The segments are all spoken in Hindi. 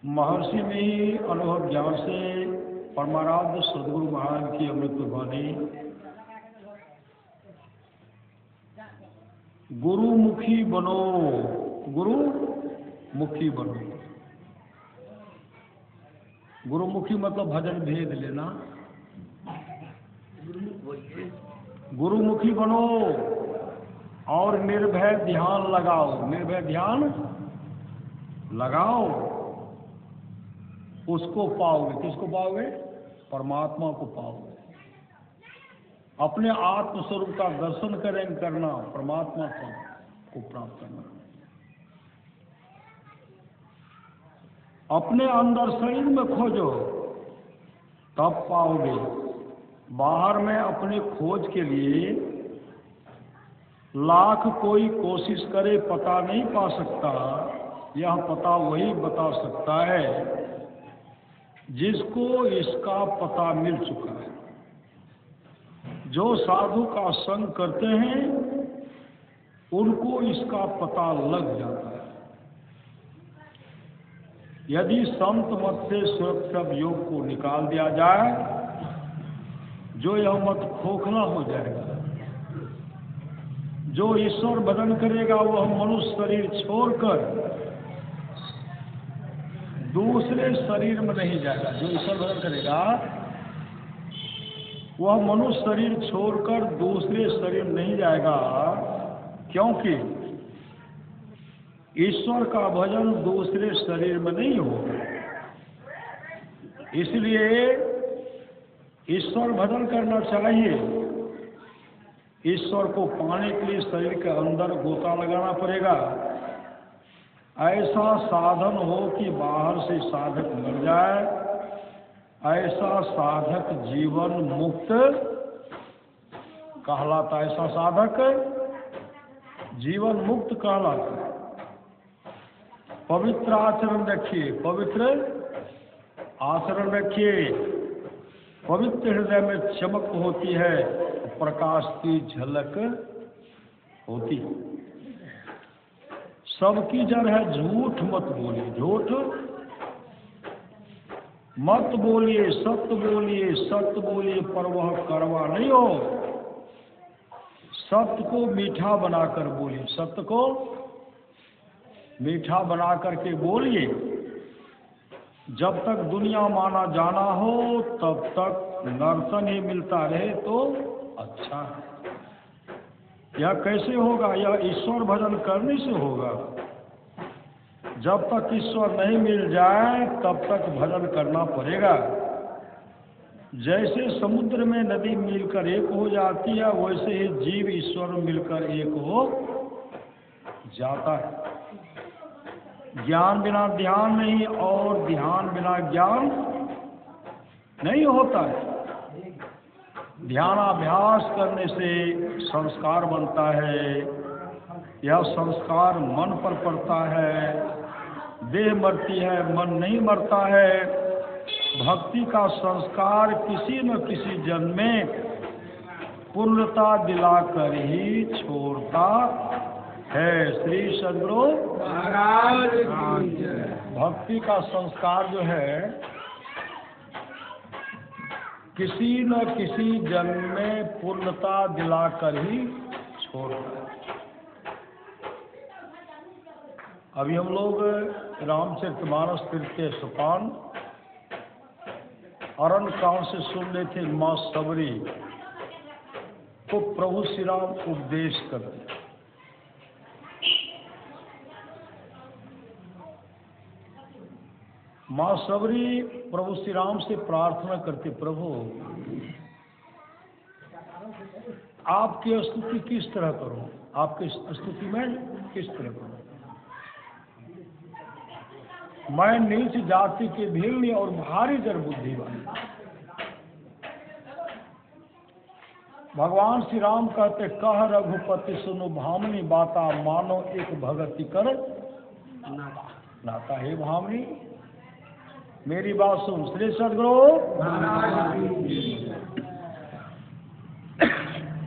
महर्षि में ही अनुभव ज्ञान से परमाराध्य सदगुरु महाराज की अमृत वाणी गुरुमुखी बनो, गुरुमुखी बनो। गुरुमुखी मतलब भजन भेद लेना। गुरुमुखी बनो और निर्भय ध्यान लगाओ, निर्भय ध्यान लगाओ। उसको पाओगे, किसको पाओगे? परमात्मा को पाओगे। अपने आत्मस्वरूप का दर्शन करना, परमात्मा को प्राप्त करना। अपने अंदर शरीर में खोजो तब पाओगे। बाहर में अपने खोज के लिए लाख कोई कोशिश करे पता नहीं पा सकता। यह पता वही बता सकता है जिसको इसका पता मिल चुका है। जो साधु का संग करते हैं उनको इसका पता लग जाता है। यदि संत मत से सुरक्षित योग को निकाल दिया जाए, जो यह मत खोखला हो जाएगा। जो ईश्वर भजन करेगा वह मनुष्य शरीर छोड़कर दूसरे शरीर में नहीं जाएगा। जो ईश्वर भजन करेगा वह मनुष्य शरीर छोड़कर दूसरे शरीर नहीं जाएगा, क्योंकि ईश्वर का भजन दूसरे शरीर में नहीं होगा। इसलिए ईश्वर भजन करना चाहिए। ईश्वर को पाने के लिए शरीर के अंदर गोता लगाना पड़ेगा। ऐसा साधन हो कि बाहर से साधक मर जाए। ऐसा साधक जीवन मुक्त कहलाता। ऐसा साधक जीवन मुक्त कहलाता। पवित्र आचरण रखिए, पवित्र आचरण रखिए। पवित्र हृदय में चमक होती है, प्रकाश की झलक होती। सबकी जड़ है झूठ मत बोलिए, झूठ मत बोलिए, सत्य बोलिए, सत्य बोलिए पर वह कड़वा नहीं हो। सत्य को मीठा बनाकर बोलिए, सत्य को मीठा बना करके बोलिए। जब तक दुनिया माना जाना हो तब तक नर्तन ही मिलता रहे तो अच्छा है। यह कैसे होगा? यह ईश्वर भजन करने से होगा। जब तक ईश्वर नहीं मिल जाए तब तक भजन करना पड़ेगा। जैसे समुद्र में नदी मिलकर एक हो जाती है, वैसे ही जीव ईश्वर मिलकर एक हो जाता है। ज्ञान बिना ध्यान नहीं और ध्यान बिना ज्ञान नहीं होता है। ध्यानाभ्यास करने से संस्कार बनता है। यह संस्कार मन पर पड़ता है। देह मरती है, मन नहीं मरता है। भक्ति का संस्कार किसी न किसी जन्म में पूर्णता दिलाकर ही छोड़ता है। श्री सद्गुरु महाराज की जय। भक्ति का संस्कार जो है किसी न किसी जन्म में पूर्णता दिलाकर ही छोड़ता है। अभी हम लोग रामचरितमानस तीर्थ के सोपान अरण्य कांड से सुन रहे थे। माँ सबरी को प्रभु श्री राम उपदेश करते। माँ सबरी प्रभु श्री राम से प्रार्थना करते, प्रभु आपकी स्तुति किस तरह करूं? आपकी स्तुति में किस तरह करूं? मैं नीच जाति के भील और भारी जड़ बुद्धि वाली। भगवान श्री राम कहते, कह रघुपति सुनो भामनी बाता, मानो एक भगति कर नाता। हे भामनी मेरी बात सुन। श्री सद्गुरु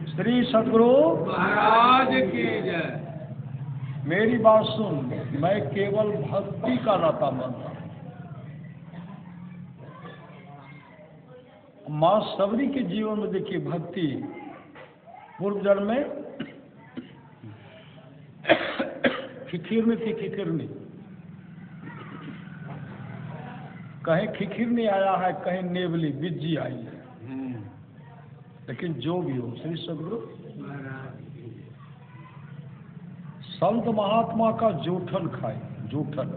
श्री सद्गुरु महाराज की जय। मेरी बात सुन। मैं केवल भक्ति का नाता मानता हूँ। माँ सबरी के जीवन में देखिए भक्ति पूर्व जन्म में खिखिरनी थी, खिखिरनी। कहीं खिखिरनी आया है, कहीं नेवली बिज्जी आई है। लेकिन जो भी हो, श्री सद्गुरु संत महात्मा का जूठन खाए, जूठन।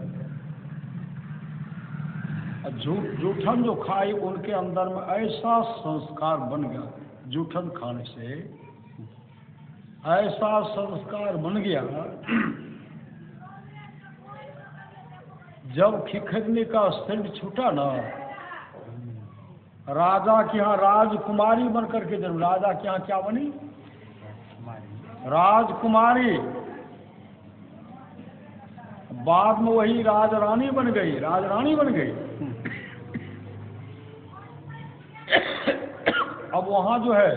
जूठन जो खाई उनके अंदर में ऐसा संस्कार बन गया, जूठन खाने से ऐसा संस्कार बन गया। जब खिखरने का सिर छूटा ना, राजा के यहाँ राजकुमारी बन करके जब राजा के यहाँ क्या बनी? राजकुमारी। बाद में वही राजरानी बन गई, राजरानी बन गई। अब वहां जो है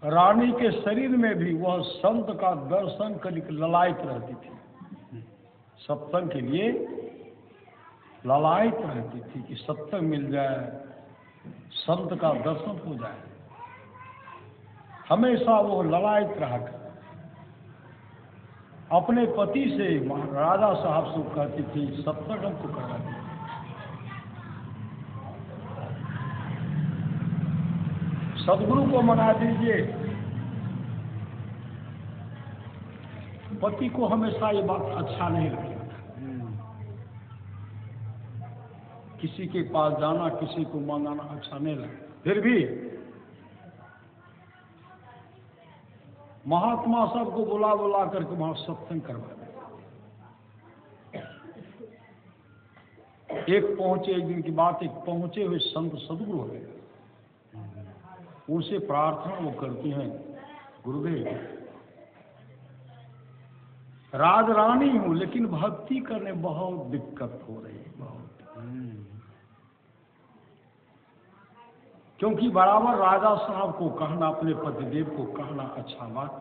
रानी के शरीर में भी वह संत का दर्शन करके ललायित रहती थी। सत्संग के लिए ललायित रहती थी कि सत्संग मिल जाए, संत का दर्शन हो जाए। हमेशा वो ललायित रहा कर अपने पति से राजा साहब से कहती थी सत्संग हमको करा दी। सदगुरु को मना दीजिए। पति को हमेशा ये बात अच्छा नहीं लगता, किसी के पास जाना, किसी को मंगाना अच्छा नहीं लगता। फिर भी महात्मा सबको बुला बुला करके वहां सत्संग करवा दिया। एक पहुंचे, एक दिन की बात, एक पहुंचे हुए संत सदगुरु हो गए। उनसे प्रार्थना वो करती हैं, गुरुदेव राजरानी हूं लेकिन भक्ति करने बहुत दिक्कत हो रही है, बहुत। क्योंकि बराबर राजा साहब को कहना, अपने पतिदेव को कहना अच्छा बात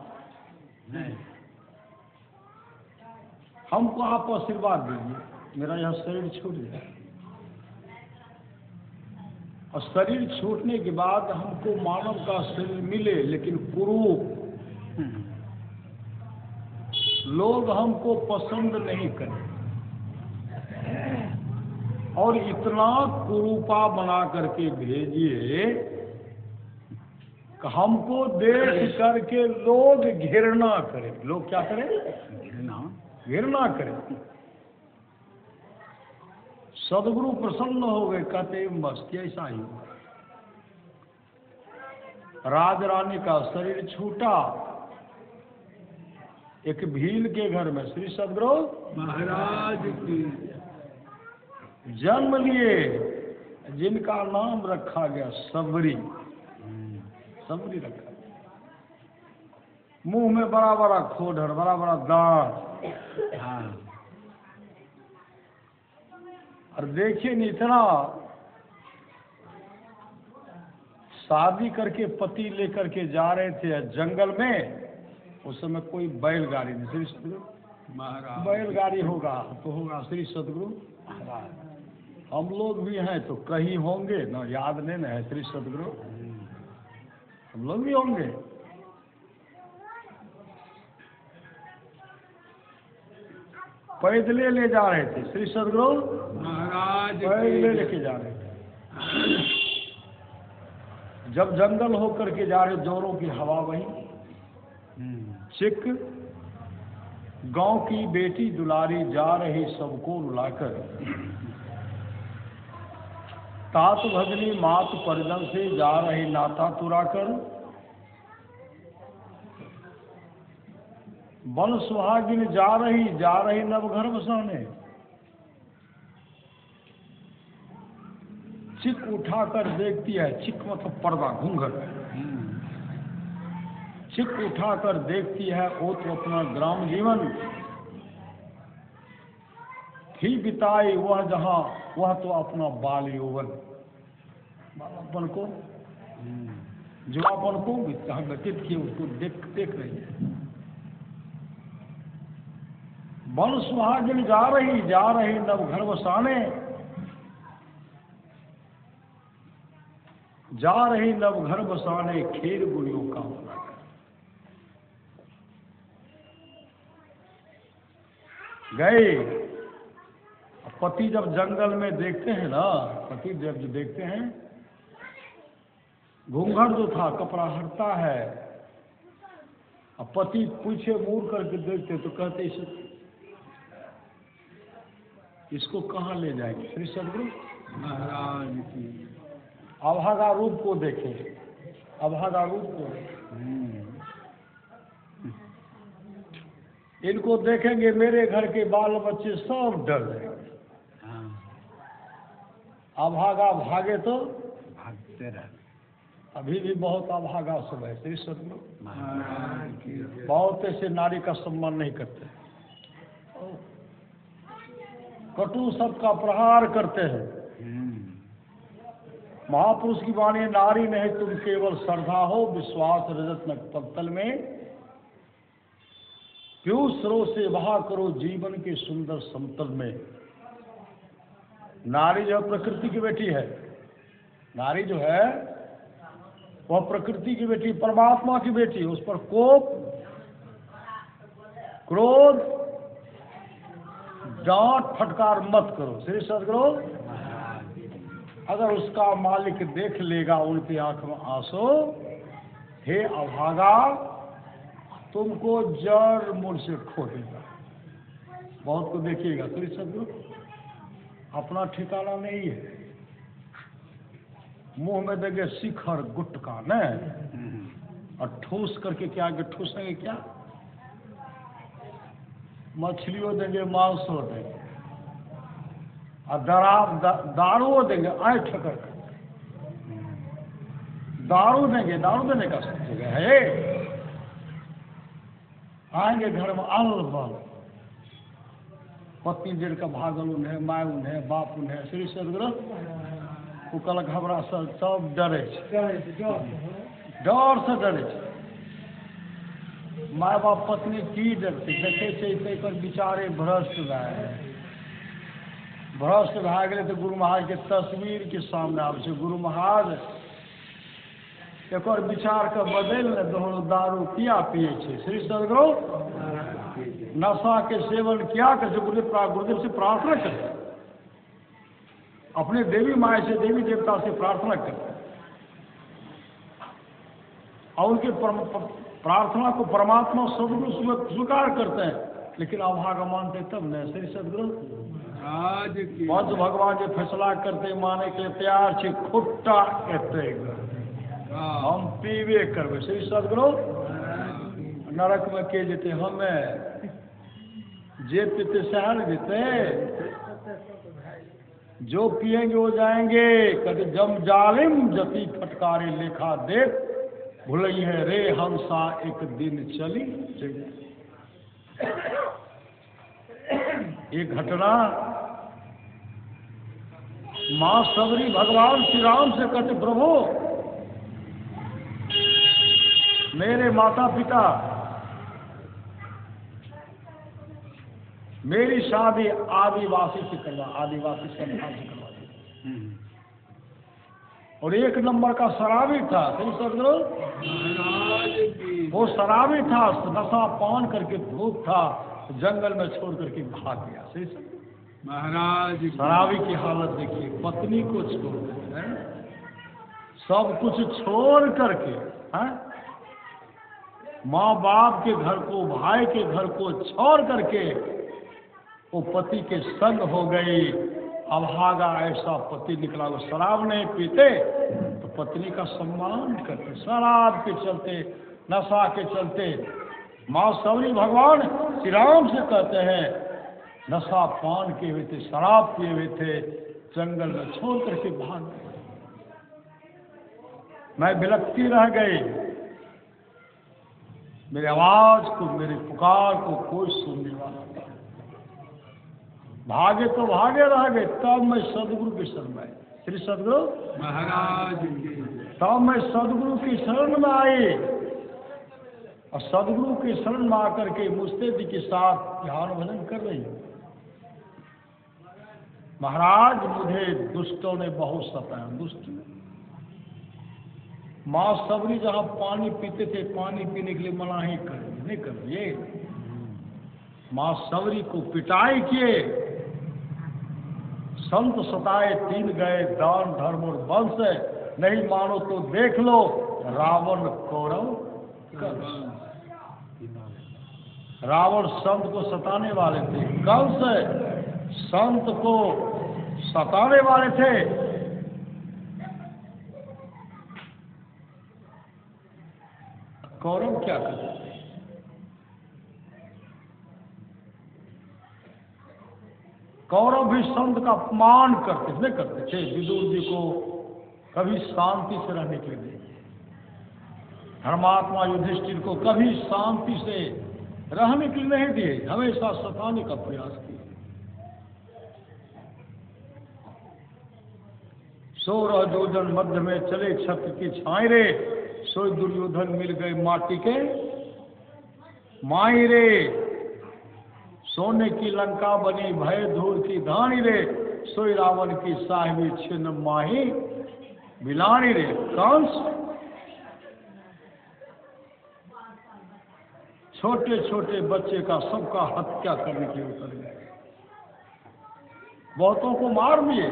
नहीं। हमको आप आशीर्वाद दीजिए, मेरा यह शरीर छूट जाए। और शरीर छूटने के बाद हमको मानव का शरीर मिले, लेकिन कुरूप लोग हमको पसंद नहीं करें। और इतना कुरूपा बना करके भेजिए कि हमको देख करके लोग घृणा करें। लोग क्या करें? घृणा करें। सदगुरु प्रसन्न हो गए, कहते बस कैसा ही हुआ। राजरानी का शरीर छूटा, एक भील के घर में श्री सदगुरु महाराज की जन्म लिए, जिनका नाम रखा गया सबरी। सबरी रखा, मुंह में बड़ा बड़ा खोडर, बड़ा बड़ा दांत। और देखिए न, इतना शादी करके पति लेकर के जा रहे थे जंगल में। उस समय कोई बैलगाड़ी नहीं, श्री सदगुरु महाराज। बैलगाड़ी होगा तो होगा श्री सदगुरु महाराज। हम लोग भी हैं तो कहीं होंगे ना, याद नहीं ना है श्री सदगुरु। हम लोग भी होंगे। पैदले ले जा रहे थे श्री सदगुरु महाराज, पैदले लेके जा रहे थे। जब जंगल होकर के जा रहे, जोरों की हवा वही चिक, गांव की बेटी दुलारी जा रही सबको रुलाकर। तात भगनी मात परिजन से जा रही नाता तुराकर। वन सुहागिन जा रही नवघर बसाने। चिक उठाकर देखती है, चिक मतलब पर्दा, घूंघट। चिक उठाकर देखती है, वो तो अपना ग्राम जीवन ही बिताई, वह जहां, वह तो अपना बाल यौवन, बालापन को, जुड़ापन को व्यतीत किए, उसको देख रही है। वन सुहागिन जा रही नवघर बसाने। जा रही नव घर बसाने खेर गुड़ियों का होना। गए पति जब जंगल में देखते हैं ना, पति जब देखते हैं घूंघट जो था कपड़ा हटता है, अब पति पीछे मुड़ करके देखते तो कहते इसको कहाँ ले जाएंगे। श्री सदगुरु महाराज की अभागा रूप को देखे, अभागा रूप को इनको देखेंगे मेरे घर के बाल बच्चे सब डर जाएंगे। अभागा भागे तो भागते रहे। अभी भी बहुत अभागा सब है। श्री सदगुरु बहुत ऐसे नारी का सम्मान नहीं करते, कटु सबका प्रहार करते हैं। महापुरुष की वाणी नारी नहीं तुम केवल श्रद्धा हो, विश्वास रजत न पत्तल में क्यों सरो से बहा करो जीवन के सुंदर समतल में। नारी जो प्रकृति की बेटी है, नारी जो है वह प्रकृति की बेटी, परमात्मा की बेटी, उस पर कोप क्रोध डांट फटकार मत करो। श्री सदगुरु अगर उसका मालिक देख लेगा उनकी आंख में आंसू, हे अभागा तुमको जड़ मूल से खो देगा। बहुत को देखिएगा। श्री सदगुरु अपना ठिकाना नहीं है, मुंह में देंगे शिखर गुटका न, और ठूस करके क्या ठूसेंगे क्या, मछलियों देंगे मांसो देंगे और दारू देंगे ऐठ कर, दारू देंगे, दारू देने का सब जगह है। आएंगे घर में अलबल, पत्नी देर का भागल उन्हें, माय उन्हें, बाप उन्हें। श्री सदगुरु कल घबरा सब डरे, डर से डरे। माय बाप पत्नी की डरती देखे विचारे भ्रष्ट भए, भ्रष्ट भए गए तो गुरु महाराज के तस्वीर के सामने आब छै। गुरु महाराज एक और विचार के बदल ने दोहरो दारू किया पिए छे। श्री सदगुरु नशा के सेवन क्या करे, गुरुदेव से प्रार्थना करे, अपने देवी माया से, देवी देवता से प्रार्थना करते हैं और उनके प्रार्थना को परमात्मा सदगुरु स्वीकार करते हैं, लेकिन अभागा मानते तब नहीं। श्री सदगुरु आज भगवान जो फैसला करते माने के तैयार छे, खुट्टा एते हम पीबे करबे। श्री सदगुरु नरक में के जेते, हमें जे पीते सहर जेते, जो पिएंगे वो जाएंगे। कभी जम जालिम जति फटकारे लेखा देख, भुलई है रे हंसा एक दिन चली। एक घटना मां सबरी भगवान श्री राम से कहते, प्रभु मेरे माता पिता मेरी शादी आदिवासी से करवा, आदिवासी संस्था से करवा दी, और एक नंबर का शराबी था। श्री सदगुरु वो शराबी था, नशा पान करके धूप था, जंगल में छोड़ करके भाग गया। श्री सदगुरु महाराज शराबी की हालत देखिए, पत्नी को छोड़ कर, सब कुछ छोड़ करके, माँ बाप के घर को, भाई के घर को छोड़ करके वो पति के संग हो गई। अभागा ऐसा पति निकला। वो शराब नहीं पीते तो पत्नी का सम्मान करते, शराब के चलते, नशा के चलते माँ सबरी भगवान श्री राम से कहते हैं, नशा पान किए हुए थे, शराब पिए हुए थे, जंगल में छोड़ करके भाग गए। मैं विलखती रह गई, मेरी आवाज को, मेरी पुकार को कोई सुनने वाला नहीं। भागे तो भागे रह गए, तब मैं सदगुरु की शरण में आई। श्री सदगुरु महाराज तब मैं सदगुरु की शरण में आई, और सदगुरु की शरण में आकर के मुस्तैदी के साथ ध्यान भजन कर रही हूँ। महाराज मुझे दुष्टों ने बहुत सताया, दुष्ट माँ सबरी जहाँ पानी पीते थे, पानी पीने के लिए मनाही कर नहीं कर दिए। माँ सबरी को पिटाई किए, संत सताए 3 गए दान धर्म और वंश, नहीं मानो तो देख लो रावण कौरव कंस। रावण संत को सताने वाले थे, कंस संत को सताने वाले थे। कौरव क्या करते थे? कौरव भी संत का अपमान करते थे। विदुर जी को कभी शांति से रहने के लिए, धर्मात्मा युधिष्ठिर को कभी शांति से रहने के लिए नहीं दिए, हमेशा सताने का प्रयास किया। 16 योजन मध्य में चले छत्र की छाई रे, सोई दुर्योधन मिल गए माटी के माई रे। सोने की लंका बनी भय धूल की धानी रे, सोई रावण की साहिबी छिन्न माही मिलानी रे। कंस छोटे छोटे बच्चे का सबका हत्या करने के लिए उतर गए, बहुतों को मार दिए।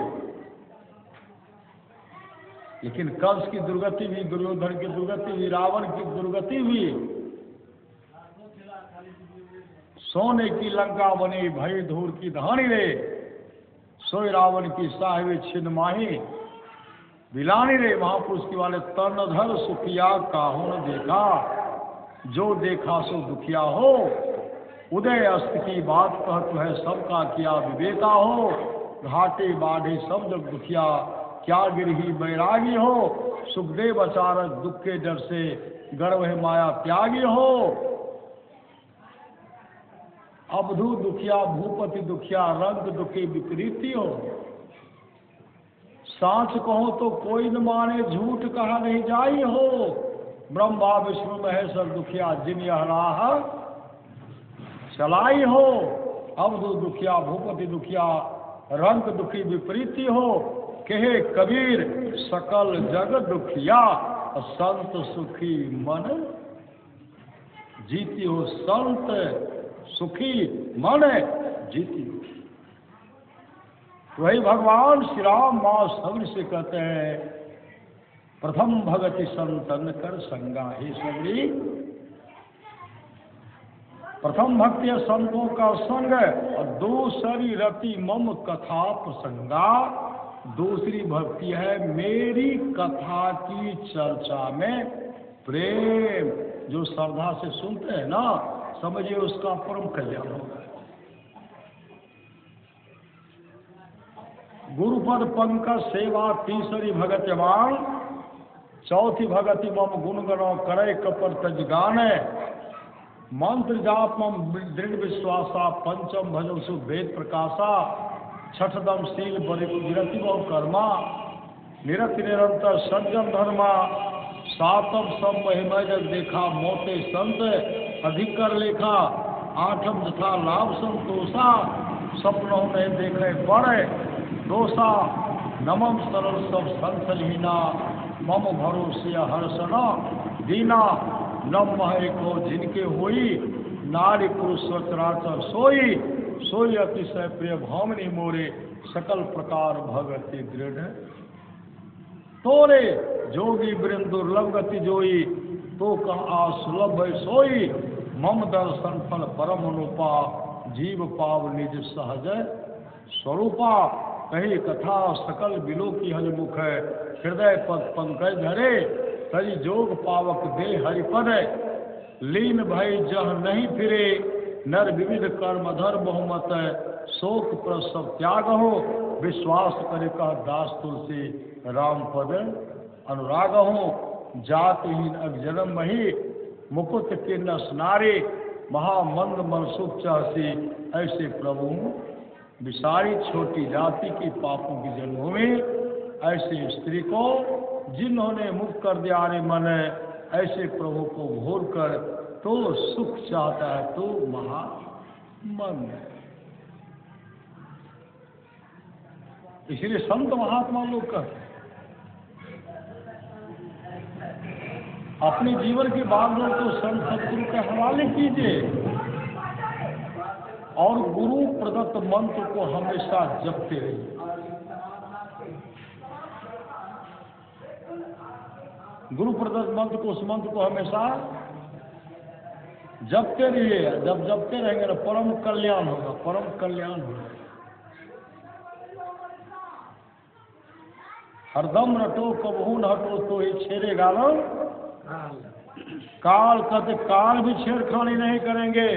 लेकिन कंस की दुर्गति भी, दुर्योधन की दुर्गति भी, रावण की दुर्गति भी। सोने की लंका बनी भई धूर की धानी रे, सोई रावण की साहिबी छिन्न माही बिलानी रे। महापुरुष की वाले तनधर सुखिया काहू न देखा, जो देखा सो दुखिया हो। उदय अस्त की बात कहत है, सबका किया विवेका हो। घाटे बाढ़े सब जग दुखिया, क्या गिरही बैरागी हो। सुखदेव अचारक दुख के डर से, गर्व है माया त्यागी हो। अवधू दुखिया भूपति दुखिया, रंग दुखी विपरीती हो। सांच कहो तो कोई न माने, झूठ कहा नहीं जाई हो। ब्रह्मा विष्णु महेश्वर दुखिया, जिन यह राह चलाई हो। अवधू दुखिया भूपति दुखिया, रंग दुखी विपरीती हो। कहे कबीर सकल जग दुखिया, संत सुखी मन जीती हो। संत सुखी मन जीती हो। वही भगवान श्री राम माँ सबरी से कहते हैं, प्रथम भगति संतन कर संगा। हे सबरी, प्रथम भक्ति है संतों का संग, और दूसरी रति मम कथा प्रसंगा। दूसरी भक्ति है मेरी कथा की चर्चा में प्रेम। जो श्रद्धा से सुनते हैं ना, समझिए उसका परम कल्याण होगा। गुरुपद पंकज सेवा तीसरी भगत वाण, चौथी भगति मम गुणगणों करे कपर तज गाने। मंत्र जाप मम दृढ़ विश्वासा, पंचम भजन सु वेद प्रकाशा। छठदम शील विरति बहु कर्मा, निरति निरंतर सज्जन धर्मा। सातम सब महिमय जग देखा, मोटे संत अधिक कर लेखा। आठम तथा लाभ संतोषा, सपनों में देखे बड़े दोषा। नमम सरल सब संतहीना, मम भरोसे हर्षना दीना। नम महे को जिनके होई, नारी पुरुष सचराचर सोई। सोई अतिशय प्रिय भावनी मोरे, सकल प्रकार भगति दृढ़ तोरे। जोगी वृंद दुर्लभ गति जोई, तो कहा सुलभ सोई। मम दर्शन फल परम अनुपा, जीव पाव निज सहज स्वरूपा। कही कथा सकल बिलो की हजमुख है, हृदय पद पंकज धरे। तज जोग पावक दे हरिपद, लीन भय जह नहीं फिरे। नर विविध कर्म धर बहुमत, शोक प्रसव त्याग हो। विश्वास करे कह दास तुलसी, राम पद अनुराग हो। जातिहीन अजन्म मही, मुकुट के नस नारी। महामंद मनसुख चाहसी, ऐसे प्रभु विसारी। छोटी जाति की पापों की जन्मभूमि, ऐसे स्त्री को जिन्होंने मुक्त कर दिया रे मन। ऐसे प्रभु को घोर कर तो सुख चाहता है तो महामंद। इसलिए संत महात्मा लोग कहते हैं, अपने जीवन की बागडोर को संत सतगुरु के हवाले कीजिए और गुरु प्रदत्त मंत्र को हमेशा जपते रहिए। गुरु प्रदत्त मंत्र को, उस मंत्र को हमेशा जपते रहिए। जब जपते रहेंगे ना परम कल्याण होगा, परम कल्याण होगा। हरदम रटो कबहू न हटो तो ही छेड़ेगा ना काल। कहते काल भी छेड़खानी नहीं करेंगे।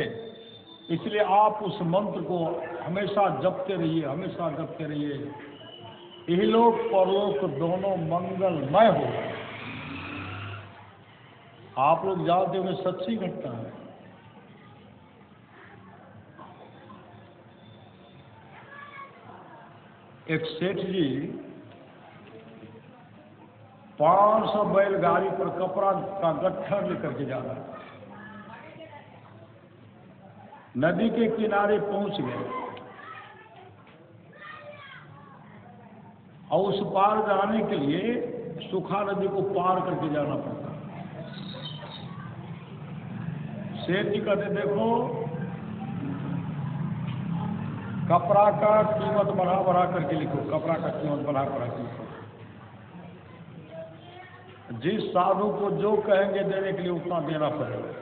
इसलिए आप उस मंत्र को हमेशा जपते रहिए, हमेशा जपते रहिए। यही लोक परलोक दोनों मंगलमय हो। आप लोग जानते हुए सच्ची घटना है। एक सेठ जी 500 बैलगाड़ी पर कपड़ा का गट्ठर लेकर के जा रहा है। नदी के किनारे पहुंच गए और उस पार जाने के लिए सूखा नदी को पार करके जाना पड़ता। सेठ जी कहते देखो कपड़ा का कीमत बढ़ा बढ़ा करके लिखो, कपड़ा का कीमत बढ़ा बढ़ा के लिखो। जिस साधु को जो कहेंगे देने के लिए उतना देना पड़ेगा,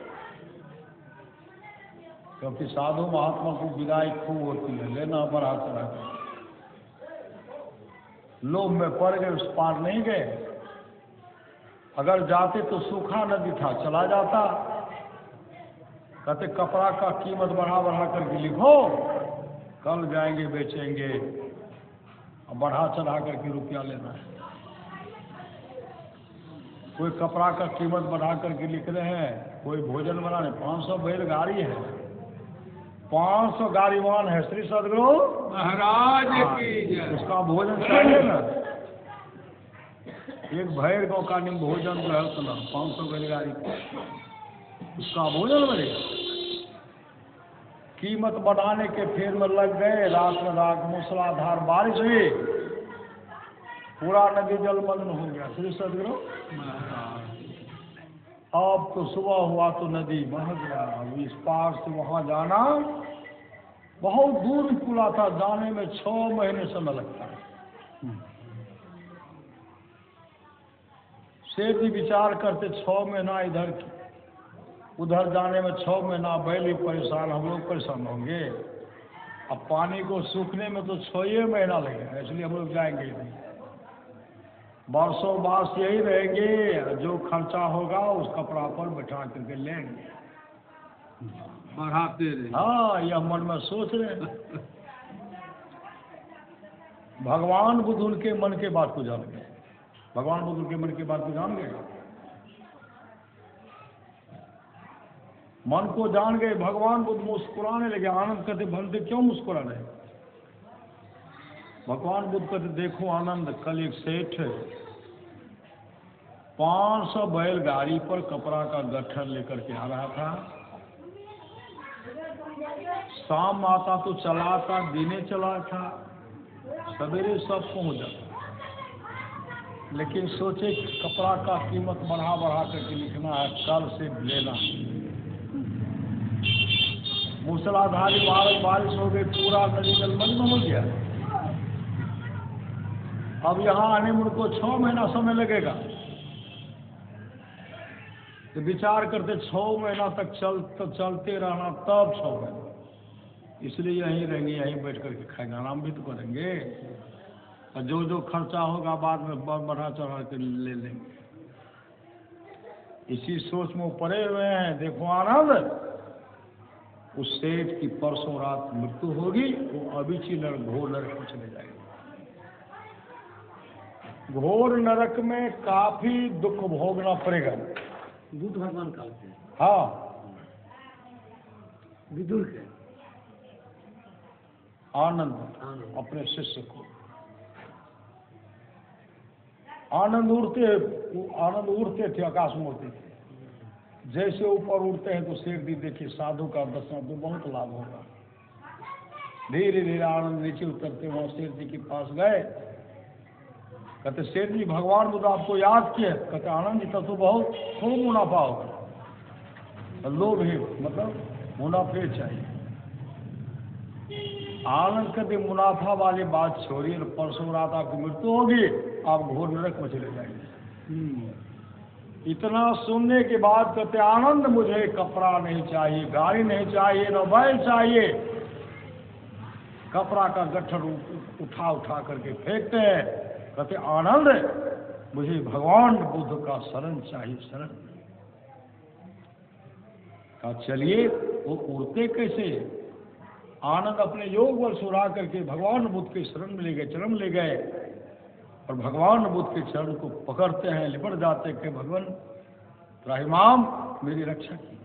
क्योंकि साधु महात्मा को विदाई खूब होती है, लेना बढ़ा चढ़ा कर। लोभ में पड़ गए, उस पार नहीं गए। अगर जाते तो सूखा नदी था, चला जाता। कहते कपड़ा का कीमत बढ़ा बढ़ा करके लिखो, कल जाएंगे बेचेंगे और बढ़ा चढ़ा करके रुपया लेना है। कोई कपड़ा का कीमत बढ़ा करके लिख रहे हैं, कोई भोजन बना रहे। 500 बैलगाड़ी है, 500 गाड़ीवान है श्री सदगुरु महाराज की। उसका भोजन चाहिए ना। एक भैर गाँव का निम भोजन जो है उतना 500 बैलगाड़ी उसका भोजन बनेगा। कीमत बढ़ाने के फेर में लग गए। रात में रात मूसलाधार बारिश हुई, पूरा नदी जलमग्न हो गया। श्री सदगुरु अब तो सुबह हुआ तो नदी बह गया। अब इस पार से वहां जाना बहुत दूर पुला था, जाने में 6 महीने समय लगता है। सेठ जी विचार करते 6 महीना इधर उधर जाने में 6 महीना, बैल भी परेशान, हम लोग परेशान होंगे। अब पानी को सूखने में तो 6 महीना लगेगा, इसलिए हम लोग जाएंगे नहीं। बरसों बास यही रहेंगे, जो खर्चा होगा उस कपड़ा पर बैठा करके लेंगे, बढ़ाते रहे। हाँ, यह मन में सोच रहे हैं। भगवान बुद्ध उनके मन के बात को जान गए। भगवान बुद्ध उनके मन की बात को जान गए, मन को जान गए। भगवान बुद्ध मुस्कुराने लगे, आनंद कहते भंते क्यों मुस्कुरा रहे? भगवान बुद्ध कहते देखो आनंद, कल एक सेठ 500 बैलगाड़ी पर कपड़ा का गट्ठर लेकर के आ रहा था। शाम आता तो चला था, दिने चला था, सवेरे सब पहुंच जाता। लेकिन सोचे कपड़ा का कीमत बढ़ा बढ़ा करके लिखना है, कल से लेना। मूसलाधारी बारिश हो गई, पूरा नदी जलमग्न हो गया। अब यहाँ आने में उनको 6 महीना समय लगेगा। तो विचार करते 6 महीना तक चलते रहना, तब 6 महीना। इसलिए यहीं रहेंगे, यहीं बैठ करके खाएंगे, आराम भी तो करेंगे। और जो जो खर्चा होगा बाद में बढ़ा चढ़ा के ले लेंगे। इसी सोच में पड़े हुए हैं। देखो आनंद, उस सेठ की परसों रात मृत्यु होगी, वो अभिची घोर नरक में चले जाएंगे। घोर नरक में काफी दुख भोगना पड़ेगा। बुद्ध भगवान काल से, हाँ, विदुर के आनंद अपने शिष्य को आनंद उड़ते थे, आकाश में उड़ते थे। जैसे ऊपर उड़ते हैं तो शेर जी देखिए साधु का दर्शन तो बहुत लाभ होगा। धीरे धीरे आनंद नीचे उतरते वहां शेर जी के पास गए। कहते सेठ जी भगवान बुद्ध आपको याद किए। कहते आनंद जी तब तो बहुत खूब मुनाफा होगा। लोभ है मतलब मुनाफे चाहिए। आनंद कहते मुनाफा वाली बात छोड़िए, परसों रात आपकी मृत्यु होगी, आप घोर नरक में चले जाएंगे। इतना सुनने के बाद कहते आनंद मुझे कपड़ा नहीं चाहिए, गाड़ी नहीं चाहिए, न बैल चाहिए। कपड़ा का गट्ठर उठा उठा करके फेंकते हैं। कहते आनंद मुझे भगवान बुद्ध का शरण चाहिए, शरण। कहा चलिए। वो उड़ते कैसे? आनंद अपने योग बल सुरा करके भगवान बुद्ध के शरण में ले गए, चरण ले गए और भगवान बुद्ध के चरण को पकड़ते हैं, लिपट जाते हैं कि भगवान त्राहिमाम मेरी रक्षा कीजिए।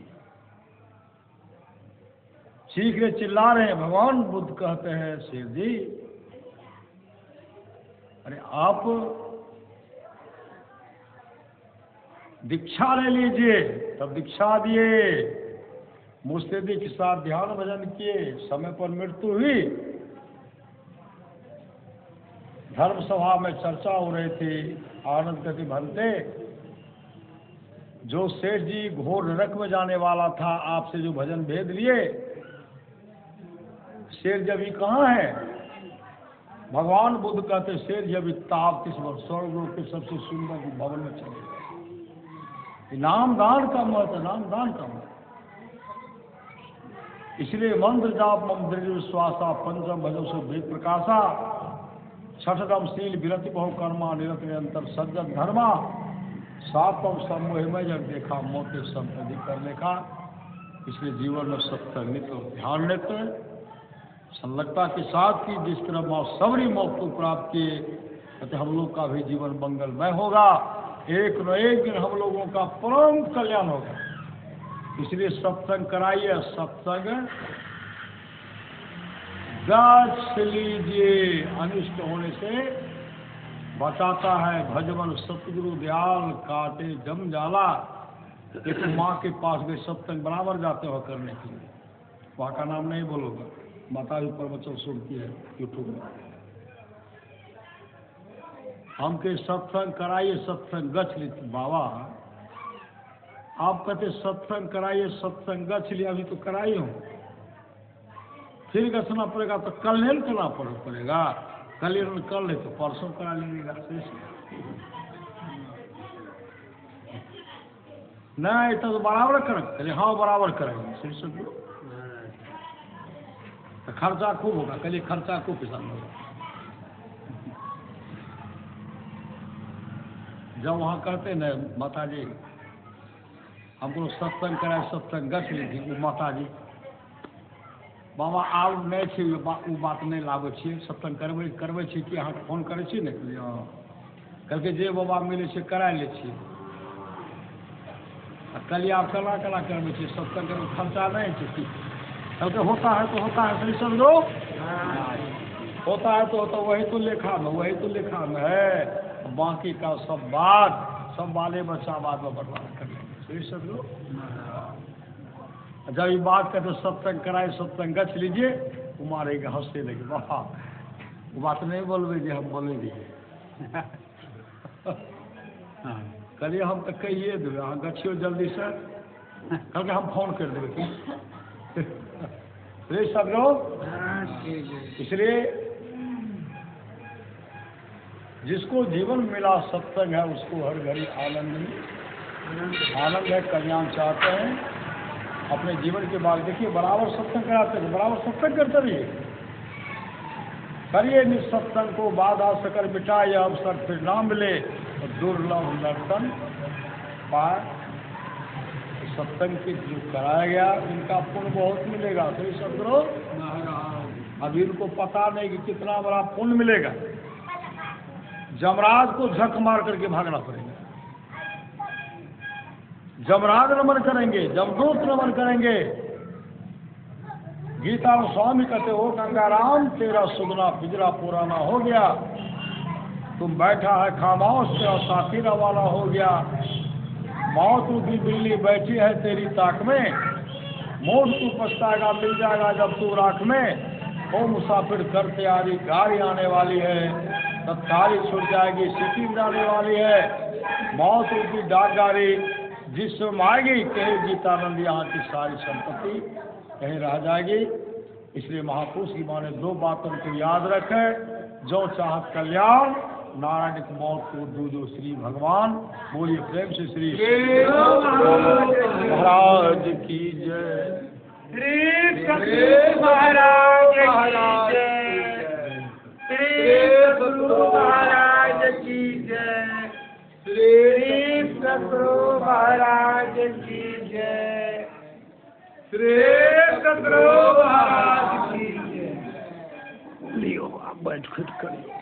चीख रहे, चिल्ला रहे हैं। भगवान बुद्ध कहते हैं शेर जी अरे आप दीक्षा ले लीजिए। तब दीक्षा दिए, मुस्तैदी के साथ ध्यान भजन किए, समय पर मृत्यु हुई। धर्म सभा में चर्चा हो रही थी। आनंद कहते भंते जो सेठ जी घोर नरक में जाने वाला था, आपसे जो भजन भेद लिए, शेर जब कहाँ है? भगवान बुद्ध कहते शेर जब ताप किस वर्ष स्वर्ग लोक के सबसे सुंदर भवन में चले गए। नाम दान का महत्व, नाम दान का महत्व। इसलिए मंत्र जाप मंत्र विश्वासा पंचम भजो से वेद प्रकाशा छठम शील विरति बहु कर्मा निरत निरंतर सज्जन धर्मा सातम सम्मोहिमय जब देखा मोते सब अधिक कर लेखा। इसलिए जीवन में सत्य नित्य ध्यान नित्य संलग्नता के साथ की जिस तरह माँ सबरी मौत को प्राप्त किए, कहते हम लोग का भी जीवन मंगलमय होगा। एक न एक दिन हम लोगों का परम कल्याण होगा। इसलिए सत्संग कराइए। सत्संग गछ लीजिए, अनिष्ट होने से बचाता है। भजवन सतगुरु दयाल काटे जम जाला। एक माँ के पास गए, सत्संग बराबर जाते हो करने के लिए। वहाँ का नाम नहीं बोलूँगा, माता भी प्रवचन सुनती है यूट्यूब में। हम के सत्संग कराइए, सत्संग गछ लीजिए। बाबा आप कहते सत्संग कराइए, सत्संग गछ लिया, अभी तो कराई हूँ, फिर गछना पड़ेगा तो कल नहीं करना पड़ेगा। कल कर ले तो परसों करा लीजिएगा। नहीं तो बराबर करेंगे। चलिए हाँ बराबर करेंगे। फिर सब तो खर्चा खूब होगा। कल खर्चा खूब किसान होगा। जब वहाँ कहते न माता जी हमको सत्संग कराए, सत्संग गछ लीजिए, वो माता जी बाबा आब नहीं छी, वो बात नहीं लाबै छियै। सत्संग करबै छी कि अहाँ फोन करै छी ने, कहलकै जे बाबा मिलै छै करा लै छियै। कहलिए आप केना केना करबै छी सत्संग करबै, खर्चा नहीं छै। कहलकै होता है तो होता है, सही समझो। होता है तो वही तो लेखा में, वही तो लेखा में है। बाकी का सब बात सब बाले बच्चा बाद में बर्बाद कर लेंगे। सही समझो। जब ये बात कहते सत्संग कराए, सत्संग गछ लीजिए, वो मारेंगे, हंसते लगे। बाबा वो बात नहीं बोलबे जो हम बोलेंगे। कहलिए हम तो कहिए देवे, अहाँ गछियो जल्दी से। कहलकै हम फोन कर देवे। सब लोग इसलिए जिसको जीवन मिला सत्संग है उसको हर घड़ी आनंद है, कल्याण चाहते हैं। अपने जीवन के बाद देखिए बराबर सत्संग कराते हैं, बराबर सत्संग करते रहिए। करिए निसत्संग को बाधा सकर मिटाए, अवसर फिर ना मिले और दुर्लभ दर्शन पाए। सत्संग के जो कराया गया इनका पुण्य बहुत मिलेगा। तो ये सब लोग अभी इनको पता नहीं कि कितना बड़ा पुण्य मिलेगा। जमराज को झक मार करके भागना पड़ेगा। जमराज नमन करेंगे, जमदूत नमन करेंगे। गीता में स्वामी कहते हो गंगाराम तेरा सुगना पिजरा पुराना हो गया, तुम बैठा है खामोश तेरा साथी रवाना हो गया। मौत की बिल्ली बैठी है तेरी ताक में, मोट तू पछताएगा मिल जाएगा जब तू राख में। वो मुसाफिर कर तैयारी, गाड़ी आने वाली है, तत्काल ही छूट जाएगी, सिटी में जाने वाली है। मौत रूपी डाक गाड़ी जिस समय आएगी, कहीं गीतानंद यहाँ की सारी संपत्ति कहीं रह जाएगी। इसलिए महापुरुष की माने दो बातों को याद रखे, जो चाहत कल्याण, नारायण की मौत को दूधो श्री भगवान। बोलिए प्रेम से श्री महाराज की जय। श्री सद्गुरु महाराज की जय। श्री सद्गुरु महाराज की जय। श्री सद्गुरु महाराज की जय। श्री सद्गुरु महाराज की जय। लियो आप बैठ खुद करिए।